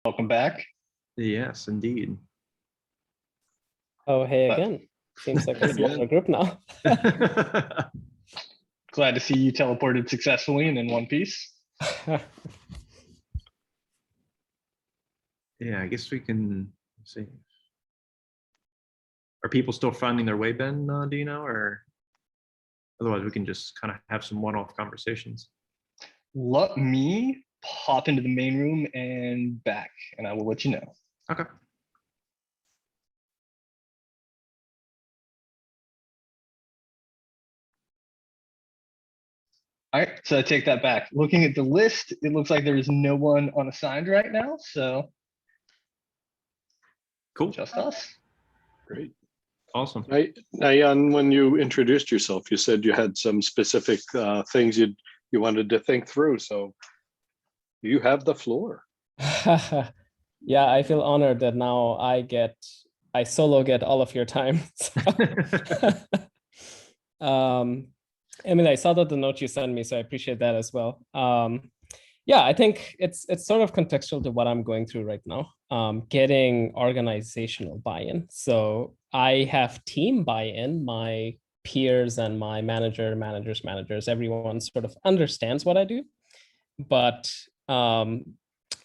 Welcome back. Yes, indeed. Oh, hey again. Seems like a smaller group now. Glad to see you teleported successfully and in one piece. Yeah, I guess we can see. Are people still finding their way, Ben? Do you know, or otherwise we can just kind of have some one-off conversations? Let me pop into the main room and back, and I will let you know. Okay. All right, so I take that back. Looking at the list, it looks like there is no one unassigned right now, so Cool. just us. Great. Awesome. Now, Jan, when you introduced yourself, you said you had some specific things you wanted to think through. So you have the floor. Yeah, I feel honored that now I solo get all of your time. I mean, I saw that the note you sent me, so I appreciate that as well. Yeah, I think it's sort of contextual to what I'm going through right now, getting organizational buy-in. So I have team buy-in, my peers and my managers, everyone sort of understands what I do. But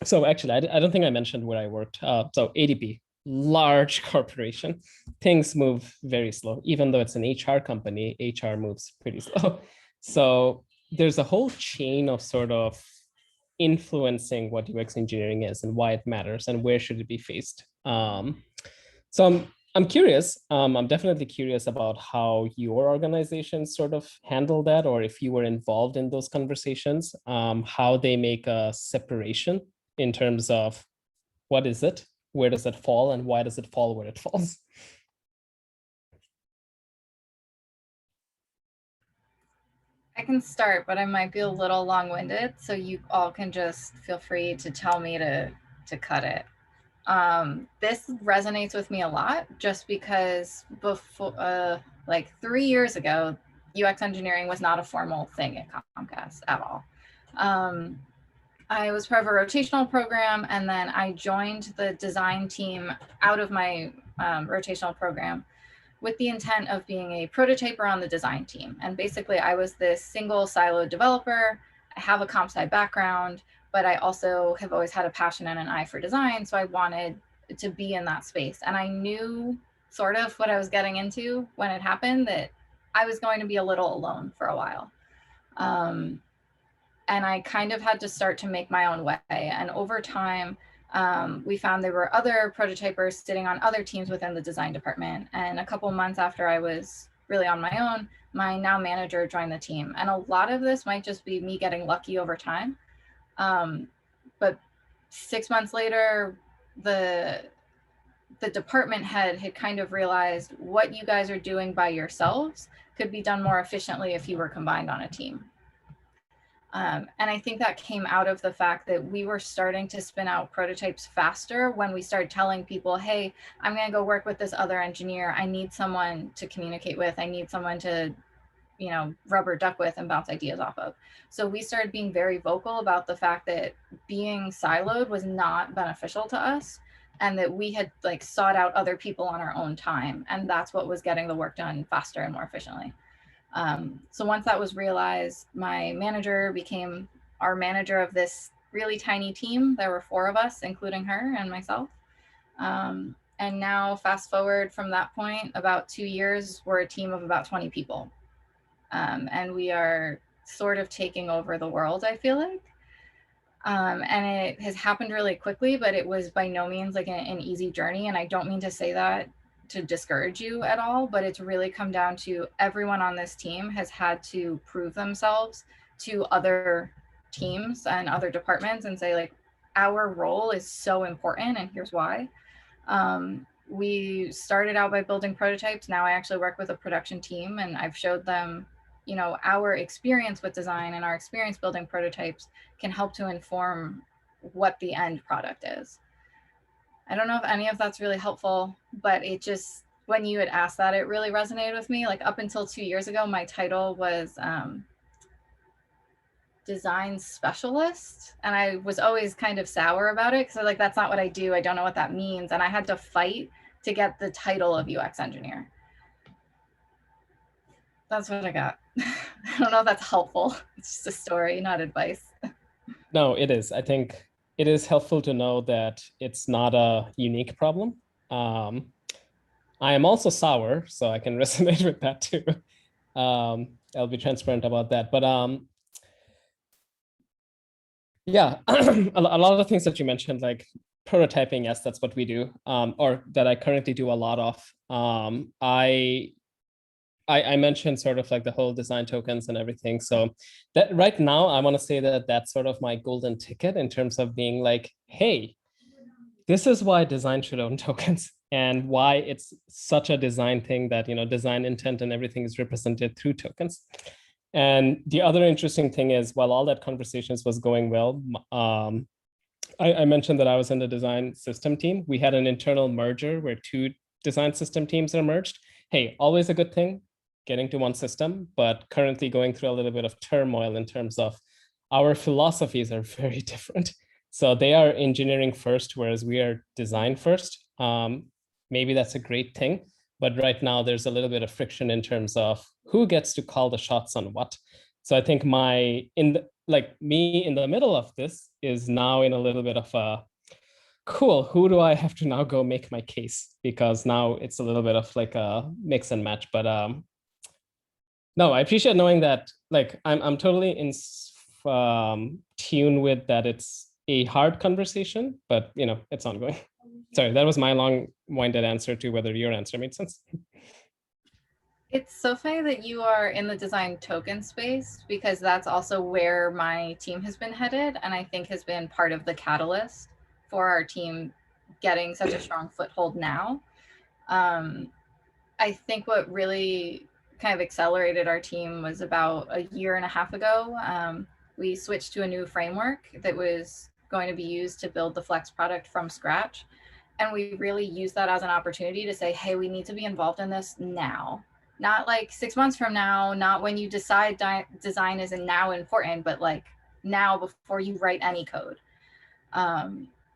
so actually, I don't think I mentioned where I worked. So ADP, large corporation, things move very slow. Even though it's an HR company, HR moves pretty slow. So there's a whole chain of sort of influencing what UX engineering is and why it matters and where should it be faced. So I'm curious. I'm definitely curious about how your organization sort of handle that, or if you were involved in those conversations, how they make a separation in terms of what is it, where does it fall, and why does it fall where it falls? I can start, but I might be a little long-winded, so you all can just feel free to tell me to cut it. This resonates with me a lot just because before, like 3 years ago, UX engineering was not a formal thing at Comcast at all. I was part of a rotational program, and then I joined the design team out of my rotational program with the intent of being a prototyper on the design team. And basically I was this single siloed developer. I have a comp sci background, but I also have always had a passion and an eye for design. So I wanted to be in that space. And I knew sort of what I was getting into when it happened, that I was going to be a little alone for a while. And I kind of had to start to make my own way. And over time, we found there were other prototypers sitting on other teams within the design department. And a couple months after I was really on my own, my now manager joined the team. And a lot of this might just be me getting lucky over time. But 6 months later, the department head had kind of realized what you guys are doing by yourselves could be done more efficiently if you were combined on a team. And I think that came out of the fact that we were starting to spin out prototypes faster when we started telling people, hey, I'm going to go work with this other engineer. I need someone to communicate with. I need someone to, you know, rubber duck with and bounce ideas off of. So we started being very vocal about the fact that being siloed was not beneficial to us, and that we had like sought out other people on our own time. And that's what was getting the work done faster and more efficiently. So once that was realized, my manager became our manager of this really tiny team. There were 4 of us, including her and myself. And now fast forward from that point, about 2 years, we're a team of about 20 people. And we are sort of taking over the world, I feel like. And it has happened really quickly, but it was by no means like an easy journey. And I don't mean to say that to discourage you at all, but it's really come down to everyone on this team has had to prove themselves to other teams and other departments and say, like, our role is so important and here's why. We started out by building prototypes. Now I actually work with a production team, and I've showed them, you know, our experience with design and our experience building prototypes can help to inform what the end product is. I don't know if any of that's really helpful, but it just, when you had asked that, it really resonated with me. Like up until 2 years ago, my title was design specialist, and I was always kind of sour about it because like that's not what I do. I don't know what that means, and I had to fight to get the title of UX engineer. That's what I got. I don't know if that's helpful. It's just a story, not advice. No, it is. I think it is helpful to know that it's not a unique problem. I am also sour, so I can resonate with that too. I'll be transparent about that. But yeah, a lot of the things that you mentioned, like prototyping, yes, that's what we do, or that I currently do a lot of. I mentioned sort of like the whole design tokens and everything. So that right now, I want to say that that's sort of my golden ticket in terms of being like, hey, this is why design should own tokens and why it's such a design thing that, you know, design intent and everything is represented through tokens. And the other interesting thing is, while all that conversations was going well, I mentioned that I was in the design system team. We had an internal merger where 2 design system teams are merged. Hey, always a good thing, getting to one system, but currently going through a little bit of turmoil in terms of our philosophies are very different. So they are engineering first, whereas we are design first. Maybe that's a great thing, but right now there's a little bit of friction in terms of who gets to call the shots on what. So I think me in the middle of this is now in a little bit of a, cool, who do I have to now go make my case? Because now it's a little bit of like a mix and match. But no, I appreciate knowing that, like, I'm totally in tune with that. It's a hard conversation, but you know, it's ongoing. Sorry, that was my long-winded answer to whether your answer made sense. It's so funny that you are in the design token space, because that's also where my team has been headed, and I think has been part of the catalyst for our team getting such a strong foothold now. I think what really kind of accelerated our team was about a year and a half ago. We switched to a new framework that was going to be used to build the Flex product from scratch. And we really used that as an opportunity to say, hey, we need to be involved in this now. Not like 6 months from now, not when you decide design isn't now important, but like now before you write any code.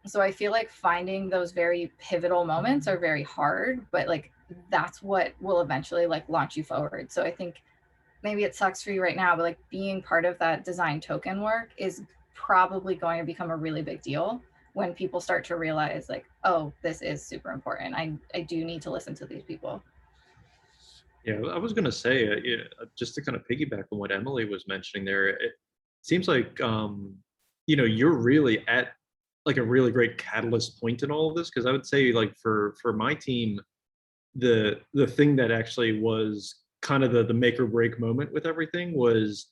So I feel like finding those very pivotal moments are very hard, but like that's what will eventually like launch you forward. So I think maybe it sucks for you right now, but like being part of that design token work is probably going to become a really big deal when people start to realize like, oh, this is super important. I do need to listen to these people. Yeah, I was going to say, just to kind of piggyback on what Emily was mentioning there, it seems like, you know, you're really at like a really great catalyst point in all of this. Because I would say like for my team, the thing that actually was kind of the make or break moment with everything was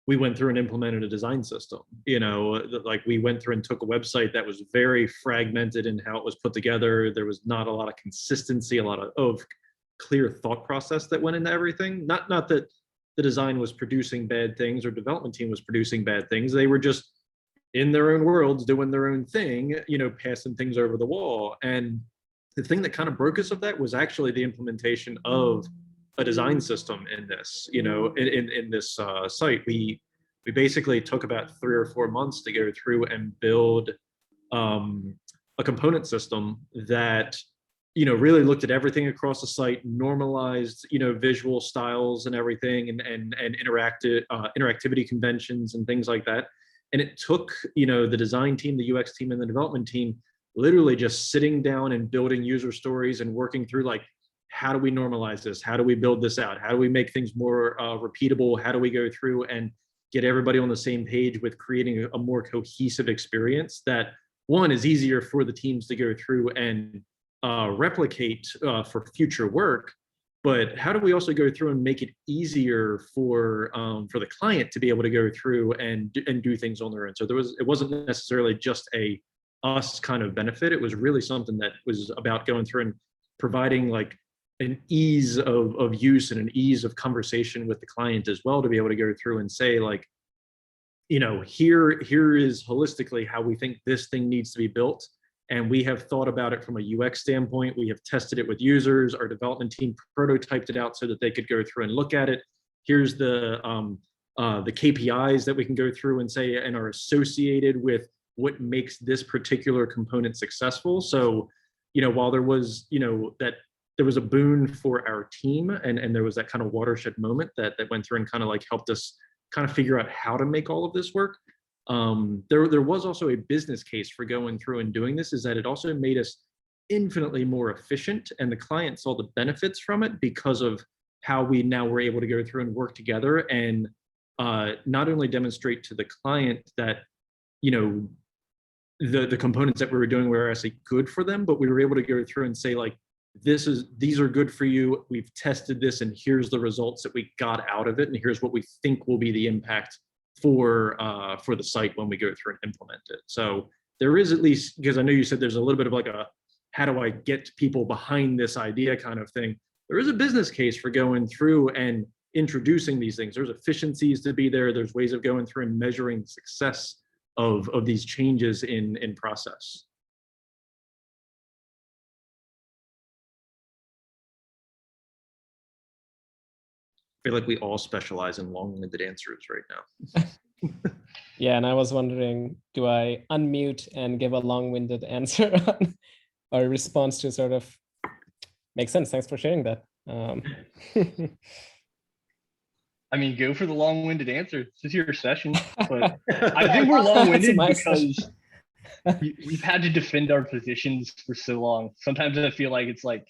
we went through and implemented a design system. You know, like we went through and took a website that was very fragmented in how it was put together. There was not a lot of consistency, a lot of clear thought process that went into everything. Not that the design was producing bad things or development team was producing bad things. They were just in their own worlds doing their own thing, you know, passing things over the wall. And the thing that kind of broke us of that was actually the implementation of a design system in this, you know, in this site. We basically took about 3 or 4 months to go through and build a component system that, you know, really looked at everything across the site, normalized, you know, visual styles and everything, and interactivity conventions and things like that. And it took, you know, the design team, the UX team, and the development team literally just sitting down and building user stories and working through like, how do we normalize this? How do we build this out? How do we make things more repeatable? How do we go through and get everybody on the same page with creating a more cohesive experience that, one, is easier for the teams to go through and replicate for future work, but how do we also go through and make it easier for the client to be able to go through and do things on their own? So it wasn't necessarily just a us kind of benefit. It was really something that was about going through and providing like an ease of use and an ease of conversation with the client as well, to be able to go through and say like, you know, here is holistically how we think this thing needs to be built. And we have thought about it from a UX standpoint. We have tested it with users. Our development team prototyped it out so that they could go through and look at it. Here's the the KPIs that we can go through and say and are associated with what makes this particular component successful. So, while there was, that there was a boon for our team and there was that kind of watershed moment that went through and kind of like helped us kind of figure out how to make all of this work. There was also a business case for going through and doing this, is that it also made us infinitely more efficient, and the client saw the benefits from it because of how we now were able to go through and work together and not only demonstrate to the client that, the components that we were doing were actually good for them, but we were able to go through and say like, these are good for you. We've tested this and here's the results that we got out of it. And here's what we think will be the impact for the site when we go through and implement it. So there is, at least, because I know you said there's a little bit of like a, how do I get people behind this idea kind of thing. There is a business case for going through and introducing these things. There's efficiencies to be there. There's ways of going through and measuring success of these changes in process. I feel like we all specialize in long-winded answers right now. Yeah, and I was wondering, do I unmute and give a long-winded answer on, or response to sort of makes sense? Thanks for sharing that. I mean, go for the long-winded answer. This is your session, but I think we're long-winded because we've had to defend our positions for so long. Sometimes I feel like it's like,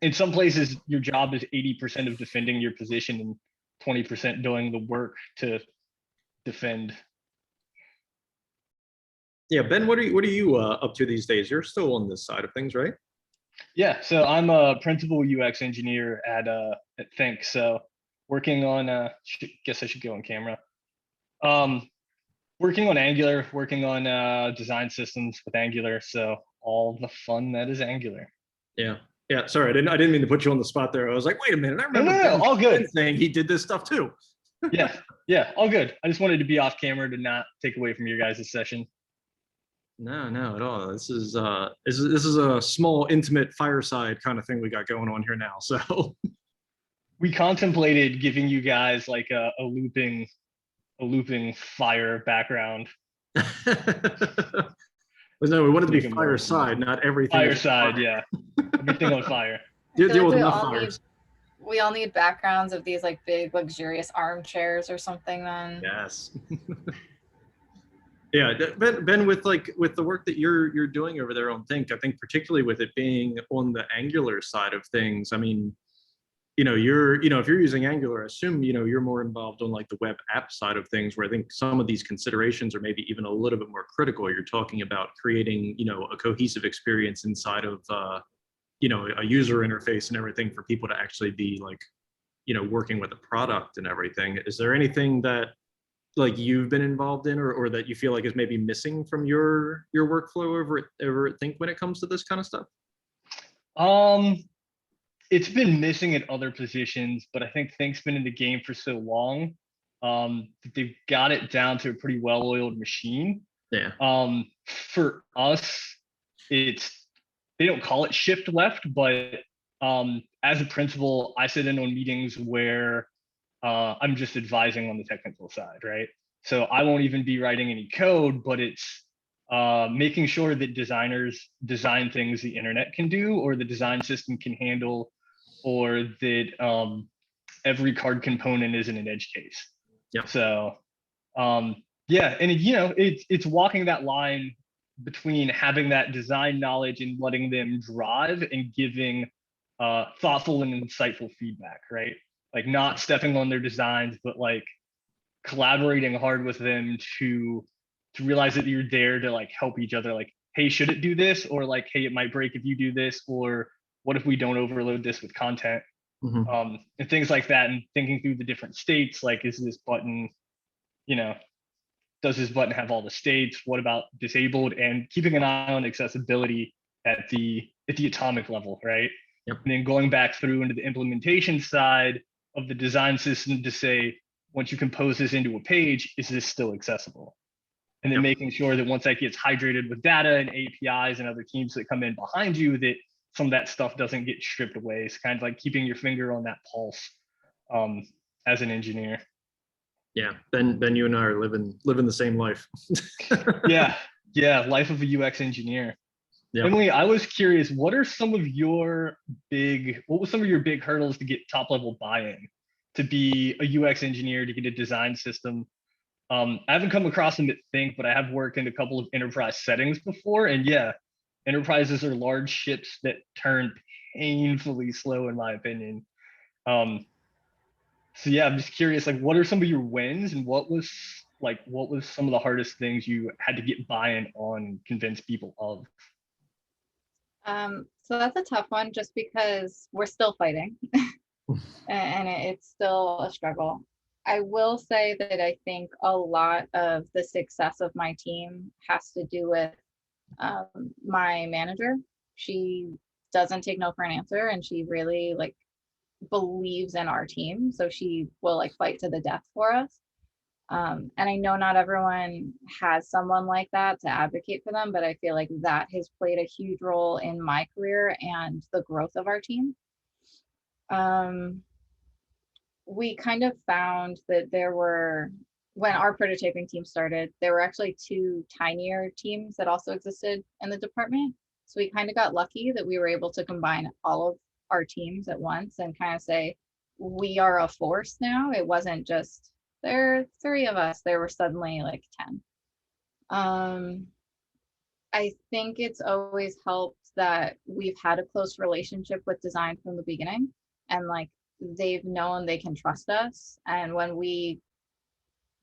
in some places, your job is 80% of defending your position and 20% doing the work to defend. Yeah, Ben, what are you up to these days? You're still on this side of things, right? Yeah, so I'm a principal UX engineer at Think. So working on, guess I should go on camera. Working on Angular, working on design systems with Angular. So all the fun that is Angular. Yeah. Yeah, sorry, I didn't mean to put you on the spot there. I was like, wait a minute, I remember No, all good. saying he did this stuff too. Yeah, all good. I just wanted to be off camera to not take away from your guys' session. No, at all. This is a small, intimate fireside kind of thing we got going on here now. So we contemplated giving you guys like a looping fire background. No, we wanted to be fireside, not everything. Fireside, yeah. Everything on fire. Deal with enough fires. We all need backgrounds of these like big luxurious armchairs or something then. Yes. Yeah, Ben, with the work that you're doing over there on Think, I think particularly with it being on the Angular side of things, I mean, if you're using Angular, I assume, you're more involved on like the web app side of things, where I think some of these considerations are maybe even a little bit more critical. You're talking about creating, a cohesive experience inside of, a user interface and everything for people to actually be like, working with a product and everything. Is there anything that like you've been involved in or that you feel like is maybe missing from your workflow over at Think when it comes to this kind of stuff? It's been missing at other positions, but I think Think's been in the game for so long that they've got it down to a pretty well-oiled machine. Yeah. For us, they don't call it shift left, but as a principal, I sit in on meetings where I'm just advising on the technical side, right? So I won't even be writing any code, but it's making sure that designers design things the internet can do, or the design system can handle, or that every card component isn't an edge case. Yeah. So yeah, and it's walking that line between having that design knowledge and letting them drive and giving thoughtful and insightful feedback, right? Like not stepping on their designs, but like collaborating hard with them to realize that you're there to like help each other. Like, hey, should it do this? Or like, hey, it might break if you do this. Or what if we don't overload this with content? Mm-hmm. And things like that. And thinking through the different states, like, is this button, does this button have all the states? What about disabled? And keeping an eye on accessibility at the atomic level, right? Yep. And then going back through into the implementation side of the design system to say, once you compose this into a page, is this still accessible? And then Yep. making sure that once that gets hydrated with data and APIs and other teams that come in behind you, that some of that stuff doesn't get stripped away. It's kind of like keeping your finger on that pulse as an engineer. Yeah, then you and I are living the same life. Yeah, life of a UX engineer. Yeah. Emily, I was curious, what were some of your big hurdles to get top level buy-in to be a UX engineer, to get a design system? I haven't come across them at Think, but I have worked in a couple of enterprise settings before. And yeah, enterprises are large ships that turn painfully slow, in my opinion. So yeah, I'm just curious, like, what are some of your wins, and what was some of the hardest things you had to get buy-in on and convince people of? So that's a tough one, just because we're still fighting and it's still a struggle. I will say that I think a lot of the success of my team has to do with my manager. She doesn't take no for an answer, and she really like believes in our team. So she will like fight to the death for us. And I know not everyone has someone like that to advocate for them, but I feel like that has played a huge role in my career and the growth of our team. We kind of found that when our prototyping team started, there were actually two tinier teams that also existed in the department. So we kind of got lucky that we were able to combine all of our teams at once and kind of say, we are a force now. It wasn't just, there are 3 of us, there were suddenly like 10. I think it's always helped that we've had a close relationship with design from the beginning, and like they've known they can trust us. And when we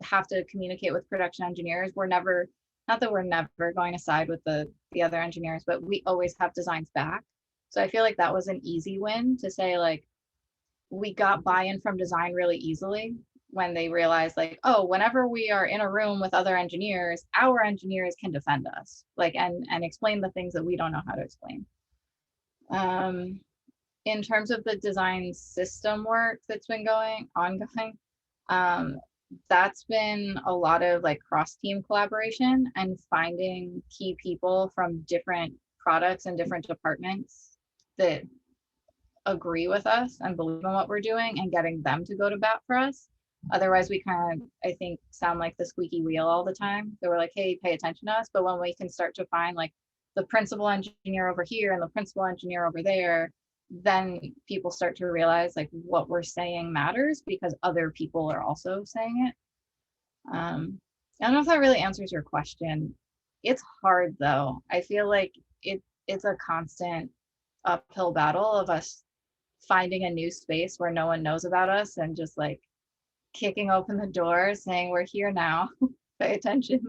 have to communicate with production engineers, not that we're never going to side with the other engineers, but we always have designs back. So I feel like that was an easy win to say, like, we got buy-in from design really easily when they realized, like, oh, whenever we are in a room with other engineers, our engineers can defend us, like, and explain the things that we don't know how to explain. In terms of the design system work that's been ongoing, that's been a lot of like cross-team collaboration and finding key people from different products and different departments that agree with us and believe in what we're doing, and getting them to go to bat for us. Otherwise, we kind of, I think, sound like the squeaky wheel all the time. They were like, hey, pay attention to us. But when we can start to find like the principal engineer over here and the principal engineer over there, then people start to realize like what we're saying matters because other people are also saying it. I don't know if that really answers your question. It's hard though. I feel like it's a constant uphill battle of us finding a new space where no one knows about us and just like kicking open the door saying, we're here now, pay attention.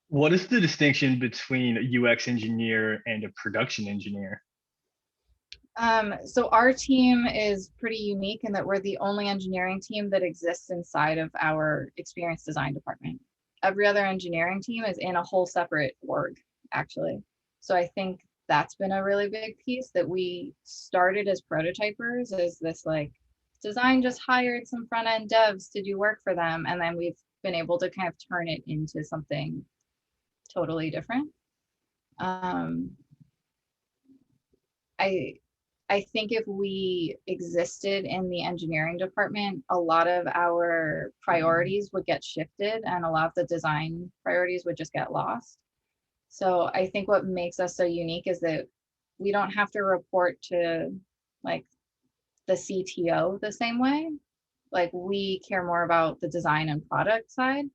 What is the distinction between a UX engineer and a production engineer? So our team is pretty unique in that we're the only engineering team that exists inside of our experience design department. Every other engineering team is in a whole separate org, actually. So I think that's been a really big piece, that we started as prototypers, as this like design just hired some front end devs to do work for them. And then we've been able to kind of turn it into something totally different. I think if we existed in the engineering department, a lot of our priorities would get shifted and a lot of the design priorities would just get lost. So I think what makes us so unique is that we don't have to report to like the CTO the same way. Like we care more about the design and product side.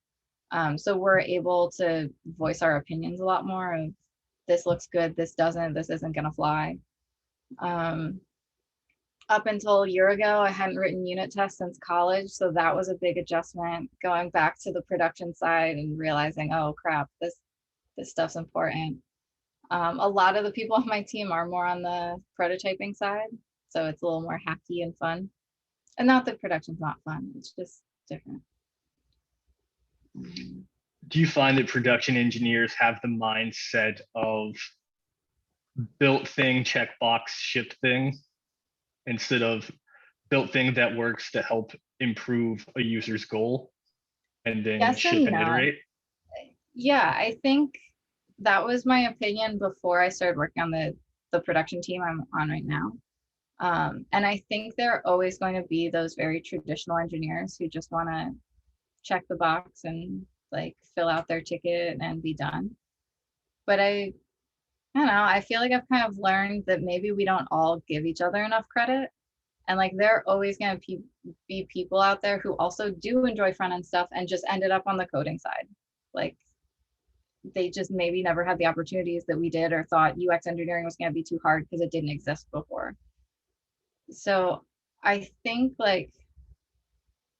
So we're able to voice our opinions a lot more of this looks good, this doesn't, this isn't gonna fly. Up until a year ago, I hadn't written unit tests since college. So that was a big adjustment, going back to the production side and realizing, oh crap, this stuff's important. A lot of the people on my team are more on the prototyping side. So it's a little more hacky and fun. And not that production's not fun, it's just different. Do you find that production engineers have the mindset of built thing, checkbox, shipped thing, instead of built thing that works to help improve a user's goal and then Yes ship and iterate? Yeah, I think that was my opinion before I started working on the production team I'm on right now. And I think there are always going to be those very traditional engineers who just want to check the box and like fill out their ticket and be done. But I don't know, I feel like I've kind of learned that maybe we don't all give each other enough credit. And like there are always going to be people out there who also do enjoy front end stuff and just ended up on the coding side. Like they just maybe never had the opportunities that we did, or thought UX engineering was going to be too hard because it didn't exist before. So I think like,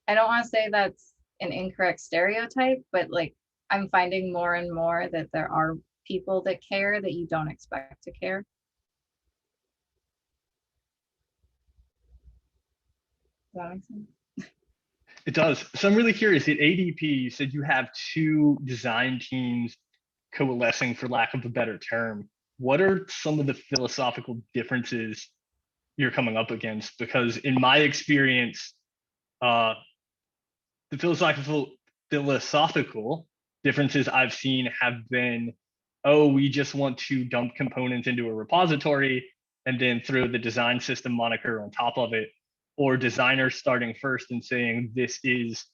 I don't want to say that's an incorrect stereotype, but like I'm finding more and more that there are people that care that you don't expect to care. Does that make sense? It does. So I'm really curious. At ADP, you said you have two design teams coalescing, for lack of a better term. What are some of the philosophical differences you're coming up against? Because in my experience, the philosophical differences I've seen have been, oh, we just want to dump components into a repository and then throw the design system moniker on top of it, or designers starting first and saying this is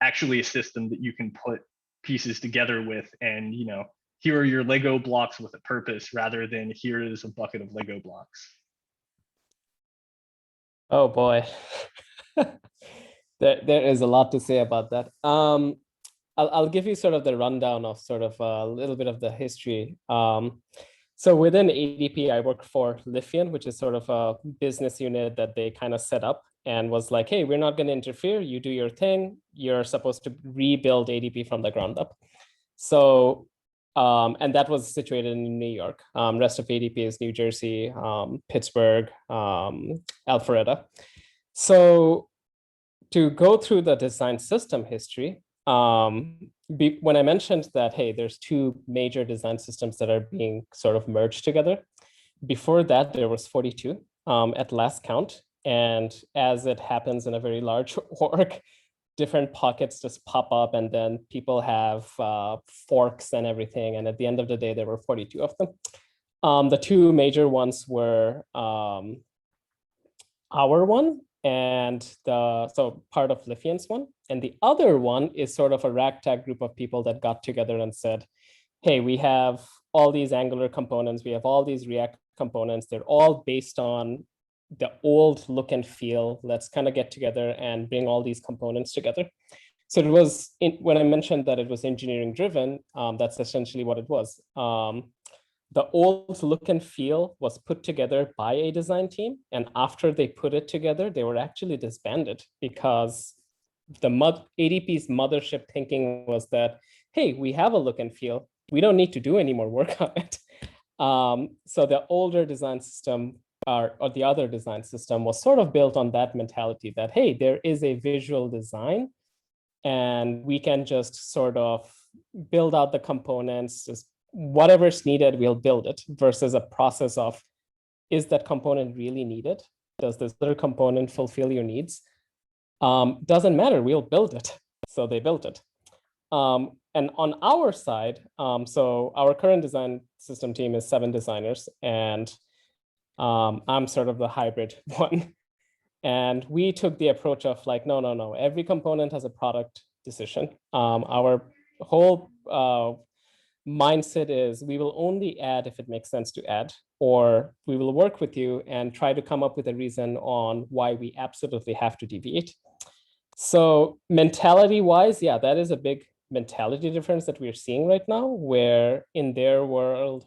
actually a system that you can put pieces together with, and you know, here are your Lego blocks with a purpose, rather than here is a bucket of Lego blocks. Oh boy. There is a lot to say about that. I'll give you sort of the rundown of sort of a little bit of the history. So within ADP, I work for Lifian, which is sort of a business unit that they kind of set up and was like, hey, we're not going to interfere. You do your thing. You're supposed to rebuild ADP from the ground up. So, and that was situated in New York. Rest of ADP is New Jersey, Pittsburgh, Alpharetta. So to go through the design system history, when I mentioned that, hey, there's two major design systems that are being sort of merged together. Before that, there was 42 at last count. And as it happens in a very large org, different pockets just pop up, and then people have forks and everything. And at the end of the day, there were 42 of them. The two major ones were our one, and so part of Lifian's one. And the other one is sort of a ragtag group of people that got together and said, hey, we have all these Angular components, we have all these React components, they're all based on the old look and feel. Let's kind of get together and bring all these components together. So it was, when I mentioned that it was engineering driven, that's essentially what it was. The old look and feel was put together by a design team. And after they put it together, they were actually disbanded because the ADP's mothership thinking was that, hey, we have a look and feel. We don't need to do any more work on it. So the older design system or the other design system was sort of built on that mentality that, hey, there is a visual design and we can just sort of build out the components, just whatever's needed, we'll build it, versus a process of, is that component really needed? Does this other component fulfill your needs? Doesn't matter, we'll build it. So they built it. And on our side, so our current design system team is 7 designers, and I'm sort of the hybrid one. And we took the approach of like, no, every component has a product decision. Our whole mindset is we will only add if it makes sense to add, or we will work with you and try to come up with a reason on why we absolutely have to deviate. So mentality wise, yeah, that is a big mentality difference that we're seeing right now, where in their world,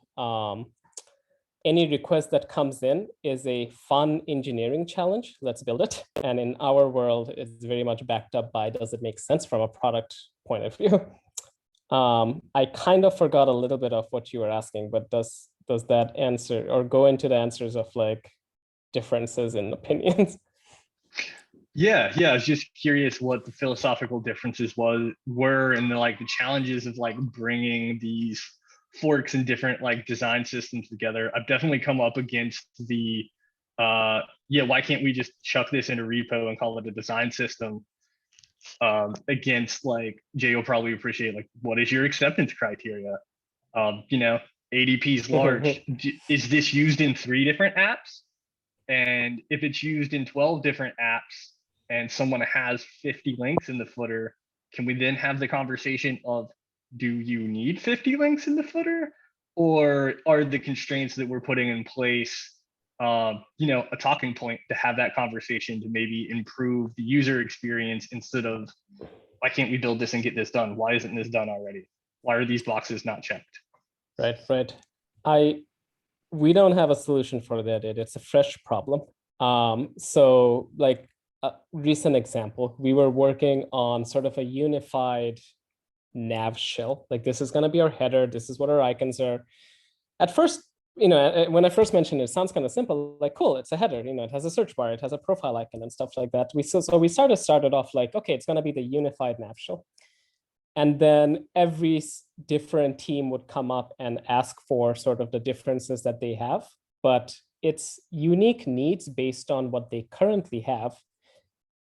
any request that comes in is a fun engineering challenge, let's build it. And in our world, it's very much backed up by, does it make sense from a product point of view? I kind of forgot a little bit of what you were asking, but does that answer or go into the answers of like differences in opinions? Yeah, I was just curious what the philosophical differences were and the challenges of like bringing these forks and different like design systems together. I've definitely come up against the why can't we just chuck this in a repo and call it a design system? Against like Jay will probably appreciate, like, what is your acceptance criteria? ADP is large. Is this used in 3 different apps? And if it's used in 12 different apps and someone has 50 links in the footer, can we then have the conversation of, do you need 50 links in the footer? Or are the constraints that we're putting in place, a talking point to have that conversation to maybe improve the user experience instead of, why can't we build this and get this done? Why isn't this done already? Why are these boxes not checked? Right. We don't have a solution for that. It's a fresh problem. So like a recent example, we were working on sort of a unified nav shell. Like, this is going to be our header. This is what our icons are. At first, when I first mentioned it, it sounds kind of simple, like, cool, it's a header, it has a search bar, it has a profile icon and stuff like that. So we started off like, okay, it's going to be the unified nav shell. And then every different team would come up and ask for sort of the differences that they have, but it's unique needs based on what they currently have.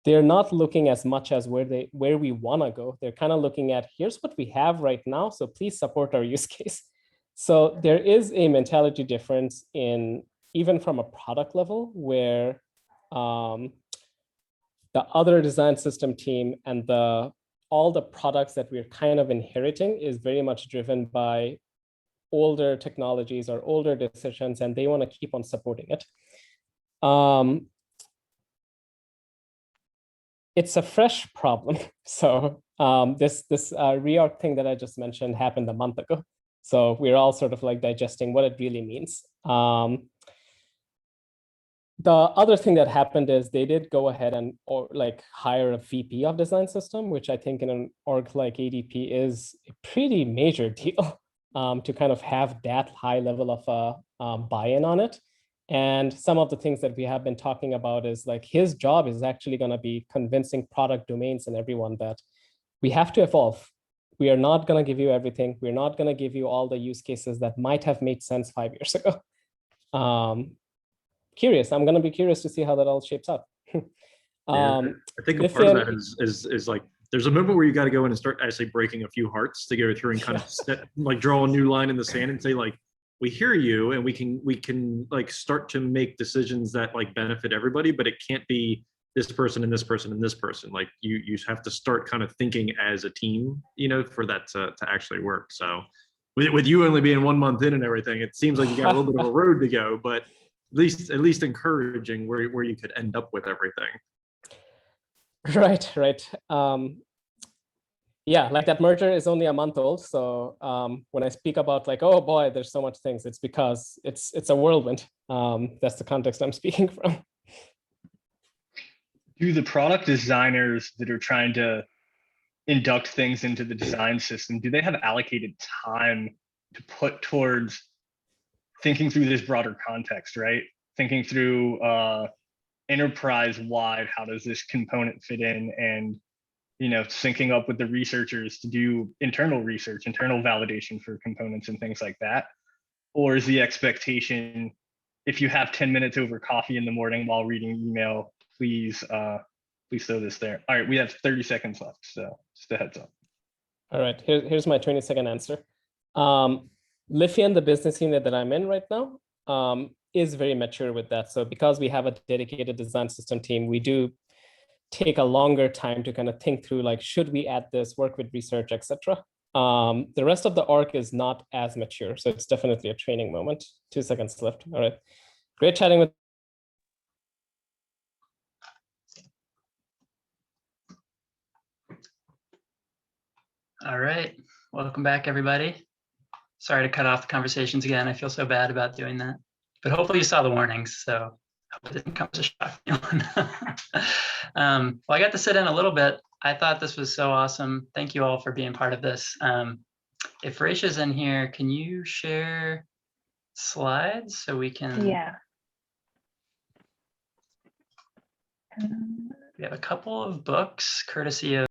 They're not looking as much as where we want to go. They're kind of looking at, here's what we have right now, so please support our use case. So there is a mentality difference in, even from a product level, where the other design system team and all the products that we're kind of inheriting is very much driven by older technologies or older decisions, and they want to keep on supporting it. It's a fresh problem. So this reorg thing that I just mentioned happened a month ago. So we're all sort of like digesting what it really means. The other thing that happened is they did go ahead and hire a VP of design system, which I think in an org like ADP is a pretty major deal to kind of have that high level of buy-in on it. And some of the things that we have been talking about is like, his job is actually going to be convincing product domains and everyone that we have to evolve. We are not going to give you everything. We're not going to give you all the use cases that might have made sense 5 years ago. I'm going to be curious to see how that all shapes out. I think a part of that is like, there's a moment where you got to go in and start actually breaking a few hearts to go through and kind of draw a new line in the sand and say, like, we hear you and we can like start to make decisions that like benefit everybody, but it can't be this person and this person and this person. Like you have to start kind of thinking as a team, for that to actually work. So with you only being 1 month in and everything, it seems like you got a little bit of a road to go, but at least encouraging where you could end up with everything. Right. Yeah, like that merger is only a month old. So when I speak about like, oh boy, there's so much things, it's because it's a whirlwind. That's the context I'm speaking from. Do the product designers that are trying to induct things into the design system, do they have allocated time to put towards thinking through this broader context, right? Thinking through enterprise-wide, how does this component fit in, and syncing up with the researchers to do internal research, internal validation for components and things like that? Or is the expectation, if you have 10 minutes over coffee in the morning while reading email, please throw this there. All right, we have 30 seconds left, so just a heads up. All right, here's my 20-second answer. Lithian, the business unit that I'm in right now, is very mature with that. So because we have a dedicated design system team, we do take a longer time to kind of think through, like, should we add this, work with research, etc. The rest of the org is not as mature, so it's definitely a training moment. 2 seconds left. All right, great chatting with. All right, welcome back, everybody. Sorry to cut off the conversations again. I feel so bad about doing that, but hopefully you saw the warnings, so I hope it didn't come as a shock. Well, I got to sit in a little bit. I thought this was so awesome. Thank you all for being part of this. If Raeesha's in here, can you share slides so we can? Yeah. We have a couple of books courtesy of